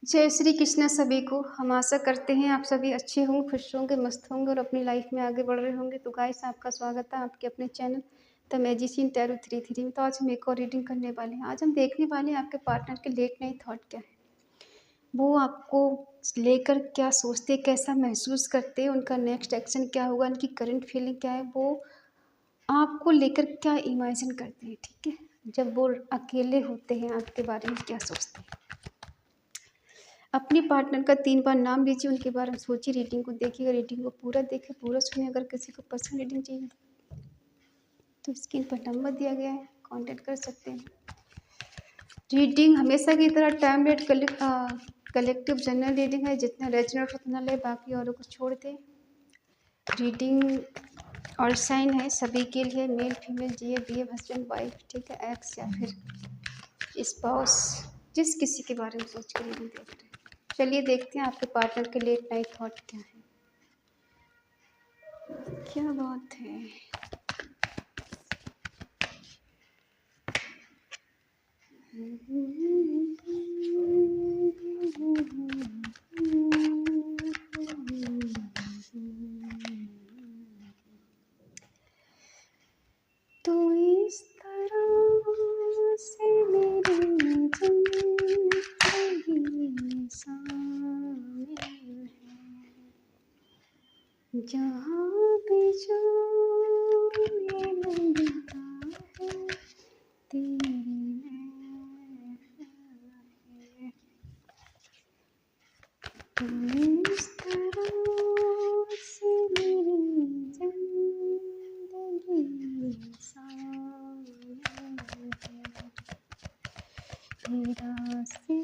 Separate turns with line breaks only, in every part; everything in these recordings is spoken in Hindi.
जय श्री कृष्ण सभी को। हम आशा करते हैं आप सभी अच्छे होंगे, खुश होंगे, मस्त होंगे और अपनी लाइफ में आगे बढ़ रहे होंगे। तो गाइस, आपका स्वागत है आपके अपने चैनल द मैजिशियन टैरो 33 में। तो आज हम एक और रीडिंग करने वाले हैं। आज हम देखने वाले हैं आपके पार्टनर के लेट नाइट थॉट क्या है, वो आपको लेकर क्या सोचते, कैसा महसूस करते हैं, उनका नेक्स्ट एक्शन क्या होगा, उनकी करंट फीलिंग क्या है, वो आपको लेकर क्या इमेजिन करते हैं। ठीक है, जब वो अकेले होते हैं आपके बारे में क्या सोचते हैं। अपने पार्टनर का 3 बार नाम लीजिए, उनके बारे में सोचिए, रीडिंग को देखिएगा, रीडिंग को पूरा देखें, पूरा सुनिए। अगर किसी को पर्सनल रीडिंग चाहिए तो स्क्रीन पर नंबर दिया गया है, कांटेक्ट कर सकते हैं। रीडिंग हमेशा की तरह time rate collective general reading है, जितना रेजोनेट उतना ले, बाकी औरों को छोड़ दें। रीडिंग और साइन है सभी के लिए, मेल फीमेल, जीए बीए, हस्बैंड वाइफ, ठीक है, एक्स या फिर स्पाउस, जिस किसी के बारे में सोच कर रीडिंग देख रहे हैं। चलिए देखते हैं आपके पार्टनर के लेट नाइट थॉट क्या है। क्या बात है। तो इस तरह से मेरी जिंदगी शामिल है, जहाँ भी जो ये लगता है तेरी है। तो इस तरह से मेरी जिंदगी शामिल है, तेरा से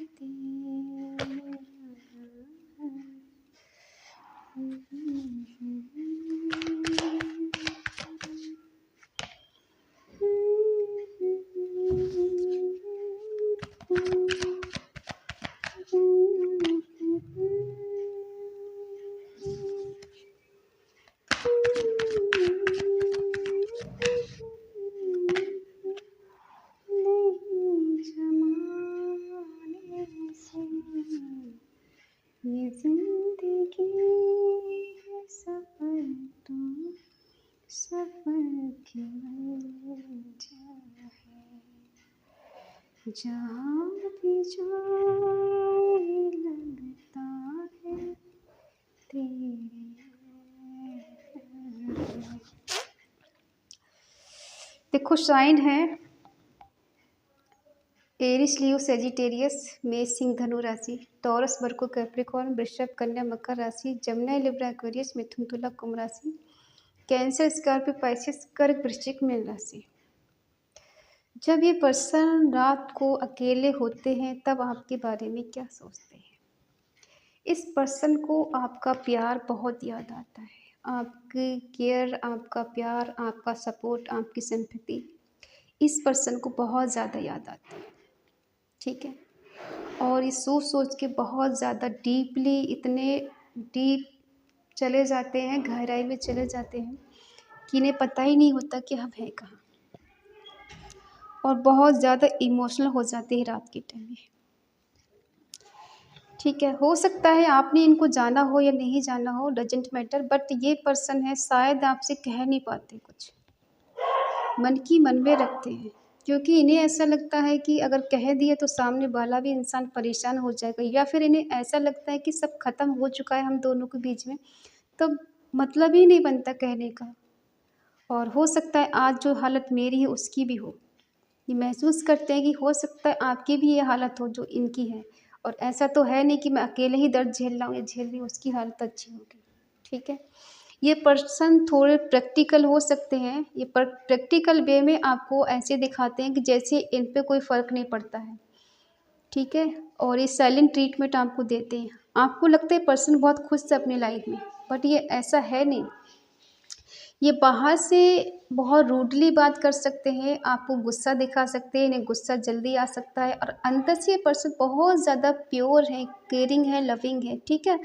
ये जिंदगी है सफर, तो सफर की वजह है, जहाँ भी जो लगता है तेरे है। देखो साइन है एरिस, लियो, सेजिटेरियस, मेष, सिंह, धनु राशि, टॉरस, वर्गो, कैप्रिकॉर्न, वृषभ, कन्या, मकर राशि, जमुना, लिब्रा, एक्वेरियस, मिथुन, तुला, कुंभ राशि, कैंसर, स्कॉर्पियो, पाइसेस, कर्क, वृश्चिक, मीन राशि। जब ये पर्सन रात को अकेले होते हैं तब आपके बारे में क्या सोचते हैं। इस पर्सन को आपका प्यार बहुत याद आता है, आपकी केयर, आपका प्यार, आपका सपोर्ट, आपकी सिंपैथी इस पर्सन को बहुत ज़्यादा याद आती है। ठीक है, और ये सोच सोच के बहुत ज़्यादा डीपली, इतने डीप चले जाते हैं, गहराई में चले जाते हैं कि इन्हें पता ही नहीं होता कि हम हैं कहाँ, और बहुत ज़्यादा इमोशनल हो जाते हैं रात के टाइम में। ठीक है, हो सकता है आपने इनको जाना हो या नहीं जाना हो, डजेंट मैटर, बट ये पर्सन है शायद आपसे कह नहीं पाते, कुछ मन की मन में रखते हैं, क्योंकि इन्हें ऐसा लगता है कि अगर कह दिए तो सामने वाला भी इंसान परेशान हो जाएगा, या फिर इन्हें ऐसा लगता है कि सब खत्म हो चुका है हम दोनों के बीच में, तो मतलब ही नहीं बनता कहने का। और हो सकता है आज जो हालत मेरी है उसकी भी हो, ये महसूस करते हैं कि हो सकता है आपकी भी ये हालत हो जो इनकी है, और ऐसा तो है नहीं कि मैं अकेले ही दर्द झेल रहा हूँ या झेल रही हूँ, उसकी हालत अच्छी होगी। ठीक है, ये पर्सन थोड़े प्रैक्टिकल हो सकते हैं, ये प्रैक्टिकल वे में आपको ऐसे दिखाते हैं कि जैसे इन पे कोई फ़र्क नहीं पड़ता है। ठीक है, और ये साइलेंट ट्रीटमेंट आपको देते हैं, आपको लगता है पर्सन बहुत खुश है अपनी लाइफ में, बट ये ऐसा है नहीं। ये बाहर से बहुत रूडली बात कर सकते हैं, आपको गुस्सा दिखा सकते हैं, इन्हें गुस्सा जल्दी आ सकता है, और अंदर से ये पर्सन बहुत ज़्यादा प्योर है, केयरिंग है, लविंग है। ठीक है,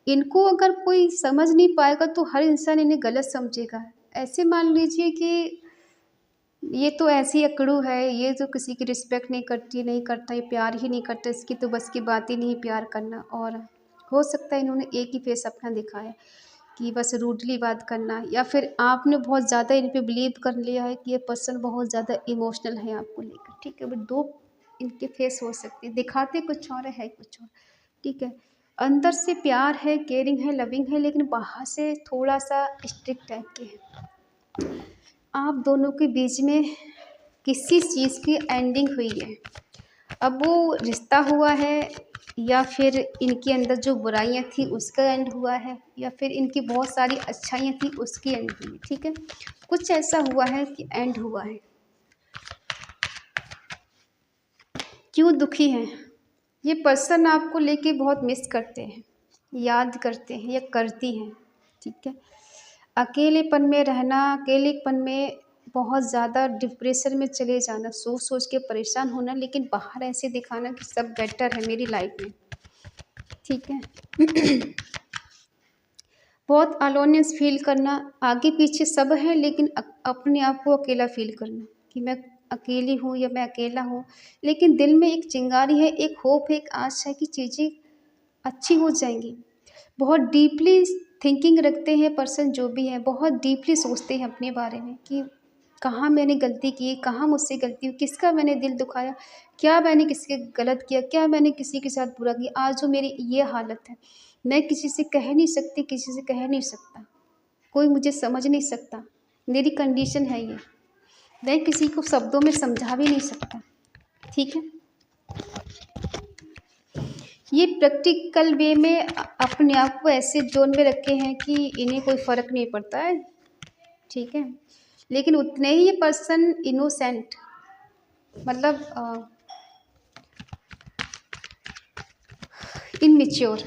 इनको अगर कोई समझ नहीं पाएगा तो हर इंसान इन्हें गलत समझेगा। ऐसे मान लीजिए कि ये तो ऐसी अकड़ू है, ये तो किसी की रिस्पेक्ट नहीं करती, नहीं करता, ये प्यार ही नहीं करता, इसकी तो बस की बात ही नहीं प्यार करना। और हो सकता है इन्होंने एक ही फेस अपना दिखाया कि बस रूडली बात करना, या फिर आपने बहुत ज़्यादा इन पे बिलीव कर लिया है कि ये पर्सन बहुत ज़्यादा इमोशनल है आपको लेकर। ठीक है, बट दो इनके फेस हो सकते हैं, दिखाते कुछ और है कुछ और। ठीक है, अंदर से प्यार है, केयरिंग है, लविंग है, लेकिन बाहर से थोड़ा सा स्ट्रिक्ट टाइप के है। आप दोनों के बीच में किसी चीज़ की एंडिंग हुई है। अब वो रिश्ता हुआ है, या फिर इनके अंदर जो बुराइयां थी उसका एंड हुआ है, या फिर इनकी बहुत सारी अच्छाइयाँ थी उसकी एंड हुई। ठीक है, कुछ ऐसा हुआ है कि एंड हुआ है। क्यों दुखी हैं? ये पर्सन आपको लेके बहुत मिस करते हैं, याद करते हैं या करती हैं। ठीक है, अकेलेपन में रहना, अकेलेपन में बहुत ज़्यादा डिप्रेशन में चले जाना, सोच सोच के परेशान होना, लेकिन बाहर ऐसे दिखाना कि सब बेटर है मेरी लाइफ में। ठीक है, बहुत अलोनेस फील करना, आगे पीछे सब है लेकिन अपने आप को अकेला फील करना कि मैं अकेली हूँ या मैं अकेला हूँ। लेकिन दिल में एक चिंगारी है, एक होप है, एक आशा है कि चीज़ें अच्छी हो जाएंगी। बहुत डीपली थिंकिंग रखते हैं पर्सन जो भी है, बहुत डीपली सोचते हैं अपने बारे में कि कहाँ मैंने गलती की, कहाँ मुझसे गलती हुई, किसका मैंने दिल दुखाया, क्या मैंने किसके गलत किया, क्या मैंने किसी के साथ बुरा किया। आज जो मेरी ये हालत है, मैं किसी से कह नहीं सकती, किसी से कह नहीं सकता, कोई मुझे समझ नहीं सकता, मेरी कंडीशन है ये, मैं किसी को शब्दों में समझा भी नहीं सकता। ठीक है, ये प्रैक्टिकल वे में अपने आप को ऐसे जोन में रखे हैं कि इन्हें कोई फ़र्क नहीं पड़ता है। ठीक है, लेकिन उतने ही ये पर्सन इनोसेंट, मतलब इनमेच्योर,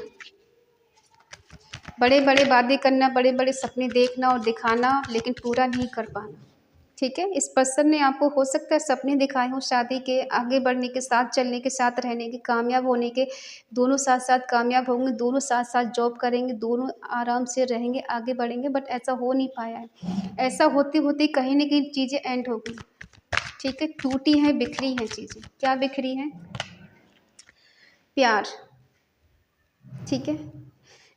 बड़े बड़े वादे करना, बड़े बड़े सपने देखना और दिखाना, लेकिन पूरा नहीं कर पाना। ठीक है, इस पर्सन ने आपको हो सकता है सपने दिखाए हों शादी के, आगे बढ़ने के, साथ चलने के, साथ रहने के, कामयाब होने के, दोनों साथ साथ कामयाब होंगे, दोनों साथ साथ जॉब करेंगे, दोनों आराम से रहेंगे, आगे बढ़ेंगे, बट ऐसा हो नहीं पाया है। ऐसा होते होते कहीं ना कहीं चीज़ें एंड हो गई। ठीक है, टूटी हैं, बिखरी हैं चीज़ें। क्या बिखरी हैं? प्यार। ठीक है,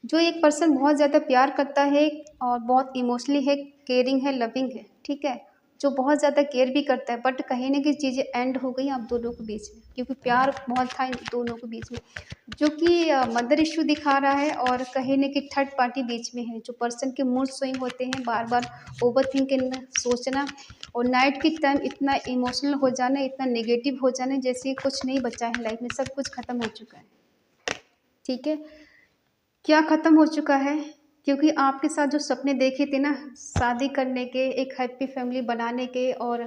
जो एक पर्सन बहुत ज़्यादा प्यार करता है और बहुत इमोशनली है, केयरिंग है, लविंग है। ठीक है, जो बहुत ज़्यादा केयर भी करता है, बट कहीं ना कहीं चीज़ें एंड हो गई आप दोनों के बीच में, क्योंकि प्यार बहुत था इन दोनों के बीच में, जो कि मदर इशू दिखा रहा है, और कहीं ना कहीं थर्ड पार्टी बीच में है, जो पर्सन के मूड स्विंग होते हैं, बार बार ओवर थिंकिंग सोचना, और नाइट के टाइम इतना इमोशनल हो जाना, इतना नेगेटिव हो जाना, जैसे कुछ नहीं बचा है लाइफ में, सब कुछ ख़त्म हो चुका है। ठीक है, क्या ख़त्म हो चुका है? क्योंकि आपके साथ जो सपने देखे थे ना, शादी करने के, एक हैप्पी फैमिली बनाने के और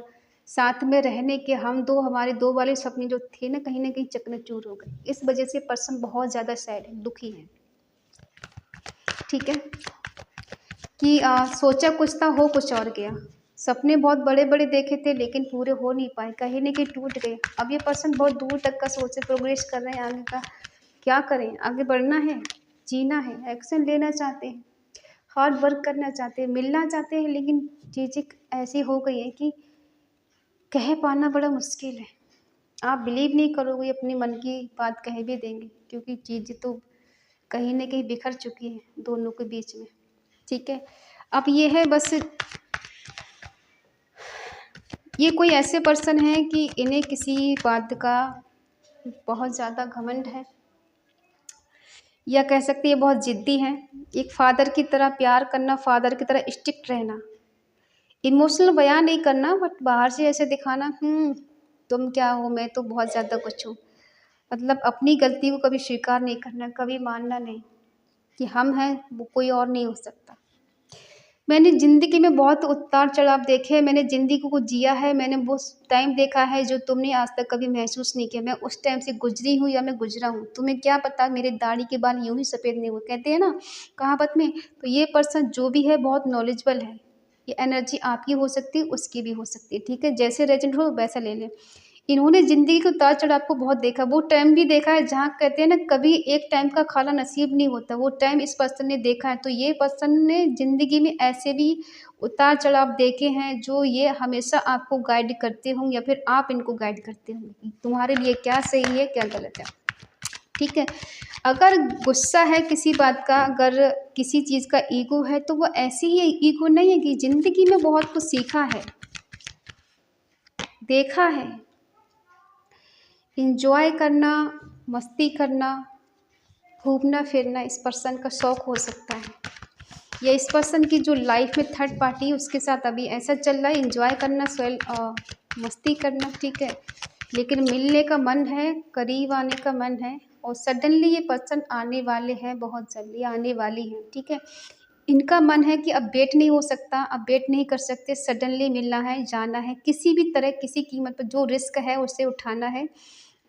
साथ में रहने के, हम दो, हमारे दो वाले सपने जो थे ना, कहीं न कहीं चकनाचूर हो गए। इस वजह से पर्सन बहुत ज़्यादा सैड है, दुखी है। ठीक है? कि सोचा कुछ था, हो कुछ और गया। सपने बहुत बड़े-बड़े देखे थे लेकिन पूरे हो नहीं पाए, कहीं न कहीं टूट गए। अब ये पर्सन बहुत दूर तक का सोचे, प्रोग्रेस कर रहे हैं आगे का। क्या करें? आगे बढ़ना है, जीना है, एक्शन लेना चाहते हैं, हार्ड वर्क करना चाहते हैं, मिलना चाहते हैं, लेकिन चीज़ें ऐसी हो गई हैं कि कह पाना बड़ा मुश्किल है। आप बिलीव नहीं करोगे, अपने मन की बात कह भी देंगे, क्योंकि चीज़ें तो कहीं न कहीं बिखर चुकी हैं दोनों के बीच में। ठीक है? अब ये है बस, ये कोई ऐसे पर्सन हैं कि इन्हें किसी बात का बहुत ज़्यादा घमंड है, या कह सकते हैं बहुत ज़िद्दी हैं। एक फ़ादर की तरह प्यार करना, फ़ादर की तरह स्ट्रिक्ट रहना, इमोशनल बयान नहीं करना, बट बाहर से ऐसे दिखाना, तुम क्या हो, मैं तो बहुत ज़्यादा कुछ हूँ। मतलब अपनी गलती को कभी स्वीकार नहीं करना, कभी मानना नहीं कि हम हैं, वो कोई और नहीं हो सकता। मैंने ज़िंदगी में बहुत उतार-चढ़ाव देखे हैं, मैंने ज़िंदगी को जिया है, मैंने वो टाइम देखा है जो तुमने आज तक कभी महसूस नहीं किया। मैं उस टाइम से गुज़री हूँ या मैं गुज़रा हूँ। तुम्हें क्या पता मेरे दाढ़ी के बाल यूँ ही सफ़ेद नहीं हुए। कहते हैं ना कहावत में, तो ये पर्सन जो भी है बहुत नॉलेजेबल है। ये एनर्जी आपकी हो सकती है, उसकी भी हो सकती है। ठीक है? जैसे रेज़ोनेट हो वैसा ले लें। इन्होंने ज़िंदगी के उतार चढ़ाव को बहुत देखा, वो टाइम भी देखा है जहाँ कहते हैं ना कभी एक टाइम का खाना नसीब नहीं होता, वो टाइम इस पर्सन ने देखा है। तो ये पर्सन ने ज़िंदगी में ऐसे भी उतार चढ़ाव देखे हैं जो ये हमेशा आपको गाइड करते होंगे या फिर आप इनको गाइड करते होंगे कि तुम्हारे लिए क्या सही है क्या गलत है। ठीक है, अगर गुस्सा है किसी बात का, अगर किसी चीज़ का ईगो है, तो वो ऐसी ही ईगो नहीं है कि ज़िंदगी में बहुत कुछ सीखा है, देखा है। इंजॉय करना, मस्ती करना, घूमना फिरना इस पर्सन का शौक हो सकता है, या इस पर्सन की जो लाइफ में थर्ड पार्टी है उसके साथ अभी ऐसा चल रहा है, इंजॉय करना, मस्ती करना। ठीक है, लेकिन मिलने का मन है, करीब आने का मन है, और सडनली ये पर्सन आने वाले हैं, बहुत जल्दी आने वाली हैं। ठीक है, इनका मन है कि अब वेट नहीं हो सकता, अब वेट नहीं कर सकते, सडनली मिलना है, जाना है, किसी भी तरह किसी कीमत पर जो रिस्क है उसे उठाना है,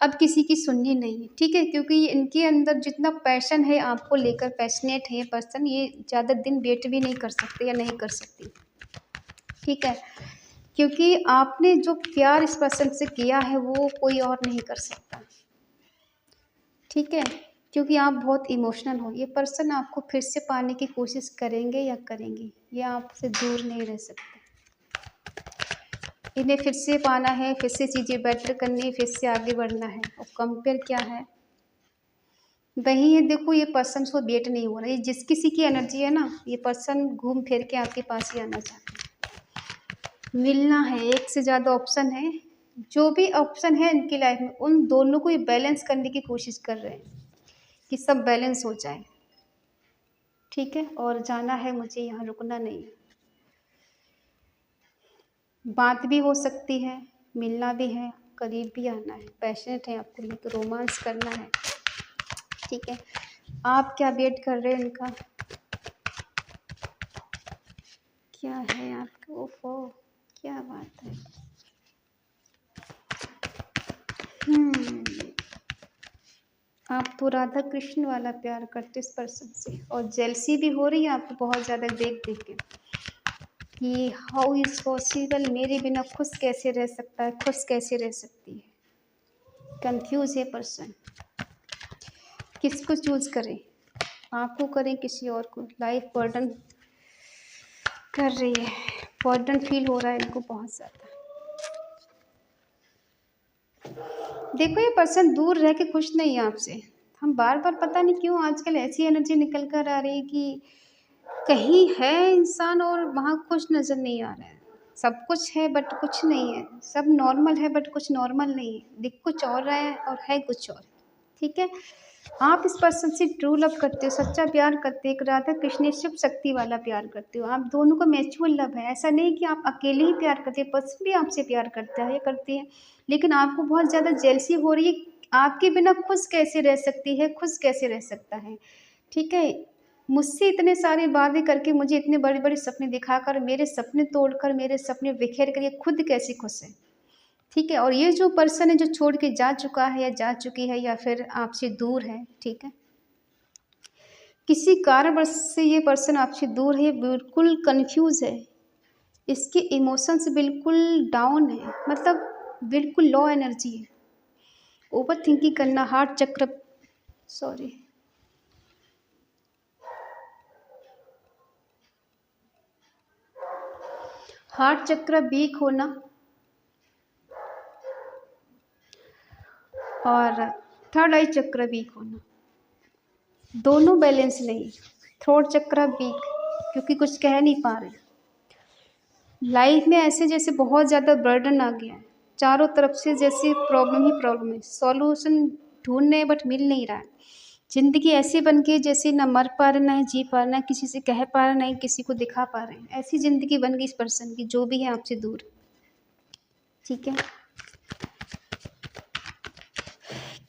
अब किसी की सुननी नहीं है। ठीक है, क्योंकि इनके अंदर जितना पैशन है आपको लेकर, पैशनेट है ये पर्सन, ये ज़्यादा दिन वेट भी नहीं कर सकते या नहीं कर सकती। ठीक है, क्योंकि आपने जो प्यार इस पर्सन से किया है वो कोई और नहीं कर सकता। ठीक है, क्योंकि आप बहुत इमोशनल हो, ये पर्सन आपको फिर से पाने की कोशिश करेंगे या करेंगी, ये आपसे दूर नहीं रह सकते। इन्हें फिर से पाना है, फिर से चीज़ें बेटर करनी है, फिर से आगे बढ़ना है। और कंपेयर क्या है, वही है। देखो ये पर्सन को वेट नहीं हो रहा, ये जिस किसी की एनर्जी है ना, ये पर्सन घूम फिर के आपके पास ही आना चाहता है, मिलना है। एक से ज़्यादा ऑप्शन है, जो भी ऑप्शन है इनकी लाइफ में, उन दोनों को ये बैलेंस करने की कोशिश कर रहे हैं कि सब बैलेंस हो जाए। ठीक है, और जाना है मुझे, यहाँ रुकना नहीं है। बात भी हो सकती है, मिलना भी है, करीब भी आना है, पैशनेट है आपको लेकर, रोमांस करना है। ठीक है, आप क्या वेट कर रहे हैं इनका, क्या है आपका? ओफो, क्या बात है। आप तो राधा कृष्ण वाला प्यार करते इस पर्सन से, और जेलसी भी हो रही है आपको बहुत ज़्यादा देख देख के कि हाउ इज़ पॉसिबल, मेरे बिना खुश कैसे रह सकता है, खुश कैसे रह सकती है। कंफ्यूज है पर्सन, किसको चूज करें, आपको करें किसी और को। लाइफ बर्डन कर रही है, बर्डन फील हो रहा है इनको बहुत ज़्यादा। देखो ये पर्सन दूर रह के खुश नहीं है आपसे। हम बार बार पता नहीं क्यों आजकल ऐसी एनर्जी निकल कर आ रही है कि कहीं है इंसान और वहाँ खुश नज़र नहीं आ रहा है। सब कुछ है बट कुछ नहीं है, सब नॉर्मल है बट कुछ नॉर्मल नहीं है, दिख कुछ और रहा है और है कुछ और। ठीक है, आप इस पर्सन से ट्रू लव करते हो, सच्चा प्यार करते हो, एक राधा कृष्ण शिव शक्ति वाला प्यार करते हो। आप दोनों का म्यूचुअल लव है, ऐसा नहीं कि आप अकेले ही प्यार करते हैं, पर्सन भी आपसे प्यार करता है, करती है, लेकिन आपको बहुत ज़्यादा जेलसी हो रही है। आपके बिना खुश कैसे रह सकती है, खुश कैसे रह सकता है। ठीक है, मुझसे इतने सारे वादे करके, मुझे इतने बड़े बड़े सपने दिखाकर, मेरे सपने तोड़कर, मेरे सपने बिखेर कर ये खुद कैसे खुश है। ठीक है, और ये जो पर्सन है जो छोड़ के जा चुका है या जा चुकी है या फिर आपसे दूर है, ठीक है, किसी कारणवश से ये पर्सन आपसे दूर है, बिल्कुल कंफ्यूज है, इसके इमोशंस बिल्कुल डाउन है, मतलब बिल्कुल लो एनर्जी है। ओवर थिंकिंग करना, हार्ट चक्र, सॉरी, हार्ट चक्र वीक होना और थर्ड आई चक्र वीक होना, दोनों बैलेंस नहीं। थ्रोट चक्र वीक, क्योंकि कुछ कह नहीं पा रहे। लाइफ में ऐसे जैसे बहुत ज़्यादा बर्डन आ गया है, चारों तरफ से जैसे प्रॉब्लम ही प्रॉब्लम है, सॉल्यूशन ढूंढ रहे हैं बट मिल नहीं रहा है। ज़िंदगी ऐसी बन गई जैसे ना मर पा रहे, ना ही जी पा रहे, ना किसी से कह पा रहे, ना ही किसी को दिखा पा रहे हैं। ऐसी ज़िंदगी बन गई इस पर्सन की, जो भी है आपसे दूर। ठीक है,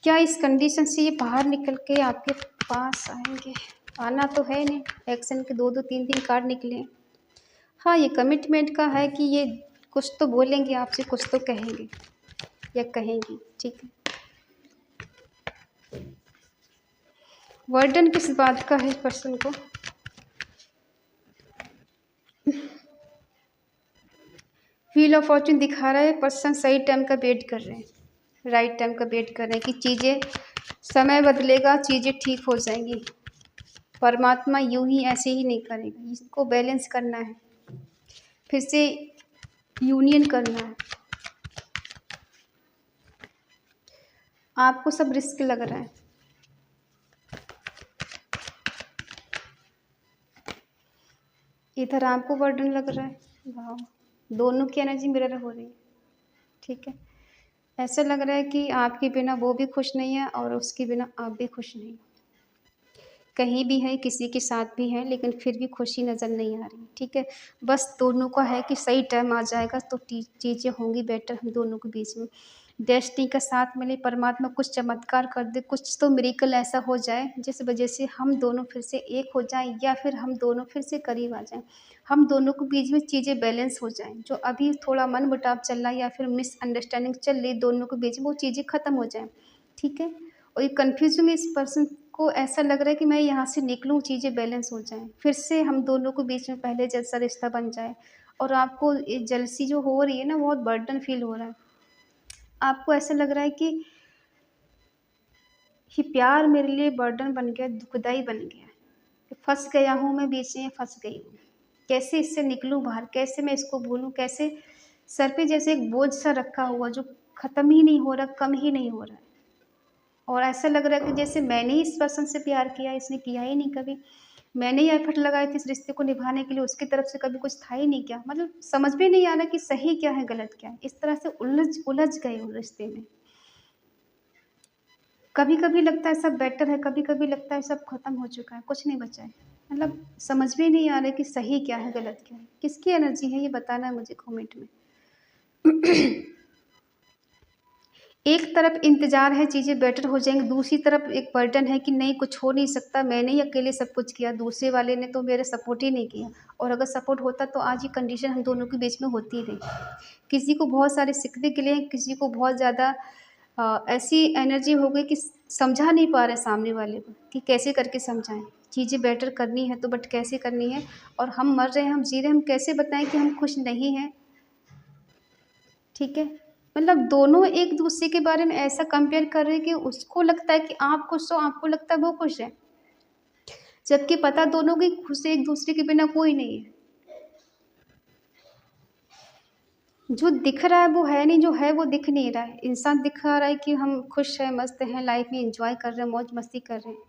क्या इस कंडीशन से ये बाहर निकल के आपके पास आएंगे? आना तो है नहीं, एक्शन के 2-2 3-3 कार्ड निकले। हाँ, ये कमिटमेंट का है कि ये कुछ तो बोलेंगे आपसे, कुछ तो कहेंगे या कहेंगी। ठीक है, वर्डन किस बात का है पर्सन को? व्हील ऑफ फॉर्चून दिखा रहा है, पर्सन सही टाइम का वेट कर रहे हैं। राइट टाइम का वेट कर रहे हैं कि चीज़ें, समय बदलेगा, चीज़ें ठीक हो जाएंगी। परमात्मा यूं ही ऐसे ही नहीं करेगा, इसको बैलेंस करना है, फिर से यूनियन करना है। आपको सब रिस्क लग रहा है। इधर आपको बर्डन लग रहा है। वाह, दोनों की एनर्जी मिरर हो रही है। ठीक है, ऐसा लग रहा है कि आपके बिना वो भी खुश नहीं है और उसके बिना आप भी खुश नहीं। कहीं भी है, किसी के साथ भी है, लेकिन फिर भी खुशी नज़र नहीं आ रही। ठीक है, बस दोनों का है कि सही टाइम आ जाएगा तो चीज़ें होंगी बेटर हम दोनों के बीच में। डेस्टिनी का साथ मिले, परमात्मा कुछ चमत्कार कर दे, कुछ तो मिरेकल ऐसा हो जाए जिस वजह से हम दोनों फिर से एक हो जाएं, या फिर हम दोनों फिर से करीब आ जाएं, हम दोनों के बीच में चीज़ें बैलेंस हो जाएं। जो अभी थोड़ा मन मुटाव चल रहा है या फिर मिसअंडरस्टैंडिंग चल रही दोनों के बीच में, वो चीज़ें ख़त्म हो जाएं। ठीक है, और ये कन्फ्यूजन इस पर्सन को ऐसा लग रहा है कि मैं यहाँ से निकलूँ, चीज़ें बैलेंस हो जाएं, फिर से हम दोनों के बीच में पहले जैसा रिश्ता बन जाए। और आपको ये जेलसी जो हो रही है ना, बहुत बर्डन फील हो रहा है। आपको ऐसा लग रहा है कि ये प्यार मेरे लिए बर्डन बन गया, दुखदाई बन गया, कि फंस गया हूँ मैं, बीच में फंस गई हूँ, कैसे इससे निकलूँ बाहर, कैसे मैं इसको भूलूँ, कैसे सर पे जैसे एक बोझ सा रखा हुआ जो ख़त्म ही नहीं हो रहा, कम ही नहीं हो रहा है। और ऐसा लग रहा है कि जैसे मैंने ही इस पर्सन से प्यार किया, इसने किया ही नहीं कभी। मैंने ही एफर्ट लगाए थे इस रिश्ते को निभाने के लिए, उसकी तरफ से कभी कुछ था ही नहीं क्या। मतलब समझ में नहीं आ रहा कि सही क्या है, गलत क्या है। इस तरह से उलझ उलझ गए उस रिश्ते में। कभी कभी लगता है सब बेटर है, कभी कभी लगता है सब खत्म हो चुका है, कुछ नहीं बचा है। मतलब समझ में नहीं आ रहा कि सही क्या है, गलत क्या है। किसकी एनर्जी है ये बताना है मुझे कमेंट में। एक तरफ इंतज़ार है चीज़ें बेटर हो जाएंगी, दूसरी तरफ एक बर्डन है कि नहीं कुछ हो नहीं सकता, मैंने ही अकेले सब कुछ किया, दूसरे वाले ने तो मेरे सपोर्ट ही नहीं किया। और अगर सपोर्ट होता तो आज ये कंडीशन हम दोनों के बीच में होती नहीं। किसी को बहुत सारे सिकवे गिले हैं, किसी को बहुत ज़्यादा ऐसी एनर्जी हो गई कि समझा नहीं पा रहे सामने वाले को कि कैसे करके समझाएं। चीज़ें बेटर करनी है तो बट कैसे करनी है। और हम मर रहे हैं, हम जी रहे हैं, हम कैसे बताएं कि हम खुश नहीं हैं। ठीक है, मतलब दोनों एक दूसरे के बारे में ऐसा कंपेयर कर रहे हैं कि उसको लगता है कि आप खुश हो, आपको लगता है वो खुश है, जबकि पता दोनों की खुश एक दूसरे के बिना कोई नहीं है। जो दिख रहा है वो है नहीं, जो है वो दिख नहीं रहा है। इंसान दिखा रहा है कि हम खुश हैं, मस्त हैं, लाइफ में एंजॉय कर रहे हैं, मौज मस्ती कर रहे हैं,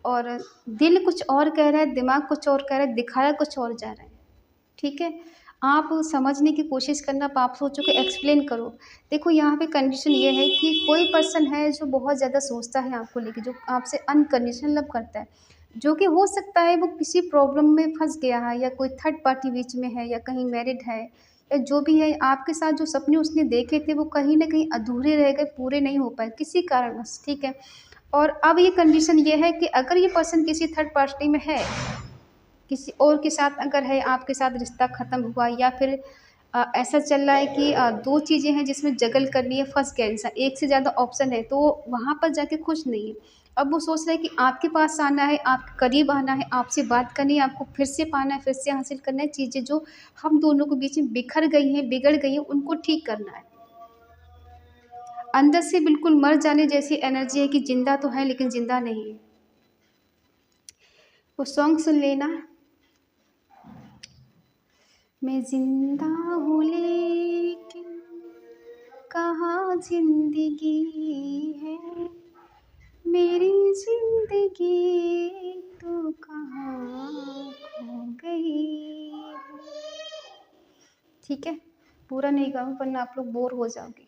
और दिल कुछ और कह रहा है, दिमाग कुछ और कह रहा है, दिखाया कुछ और जा रहा है। ठीक है, आप समझने की कोशिश करना, आप सोचो कि एक्सप्लेन करो। देखो यहाँ पे कंडीशन ये है कि कोई पर्सन है जो बहुत ज़्यादा सोचता है आपको लेके, जो आपसे अनकंडीशनल लव करता है, जो कि हो सकता है वो किसी प्रॉब्लम में फंस गया है, या कोई थर्ड पार्टी बीच में है, या कहीं मैरिड है, या जो भी है। आपके साथ जो सपने उसने देखे थे वो कहीं ना कहीं अधूरे रह गए, पूरे नहीं हो पाए किसी कारणवश। ठीक है, और अब ये कंडीशन ये है कि अगर ये पर्सन किसी थर्ड पार्टी में है, किसी और के साथ अगर है, आपके साथ रिश्ता ख़त्म हुआ, या फिर ऐसा चल रहा है कि दो चीज़ें हैं जिसमें जगल करनी है, फंस गया इंसान, एक से ज़्यादा ऑप्शन है, तो वहाँ पर जाके खुश नहीं है। अब वो सोच रहा है कि आपके पास आना है, आपके करीब आना है, आपसे बात करनी है, आपको फिर से पाना है, फिर से हासिल करना है, चीज़ें जो हम दोनों के बीच में बिखर गई हैं, बिगड़ गई हैं, उनको ठीक करना है। अंदर से बिल्कुल मर जाने जैसी एनर्जी है कि जिंदा तो है लेकिन जिंदा नहीं है। वो सॉन्ग सुन लेना, मैं जिंदा हूँ लेकिन कहाँ जिंदगी है, मेरी जिंदगी तो कहाँ खो गई है। ठीक है, पूरा नहीं गाऊँ वरना आप लोग बोर हो जाओगे।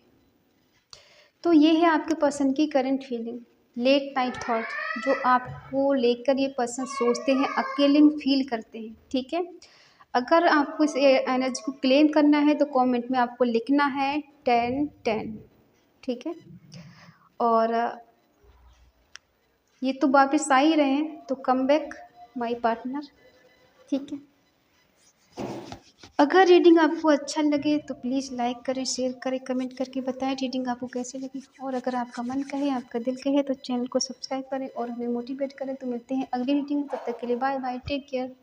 तो ये है आपके पर्सन की current feeling, late night thought, जो आपको लेकर ये पर्सन सोचते हैं, अकेले फील करते हैं। ठीक है, अगर आपको इस एनर्जी को क्लेम करना है तो कमेंट में आपको लिखना है 10-10। ठीक है, और ये तो वापस आ ही रहे हैं, तो कम बैक माई पार्टनर। ठीक है, अगर रीडिंग आपको अच्छा लगे तो प्लीज़ लाइक करें, शेयर करें, कमेंट करके बताएं रीडिंग आपको कैसे लगी। और अगर आपका मन कहे, आपका दिल कहे तो चैनल को सब्सक्राइब करें और हमें मोटिवेट करें। तो मिलते हैं अगली रीडिंग में, तब तक के लिए बाय बाय, टेक केयर।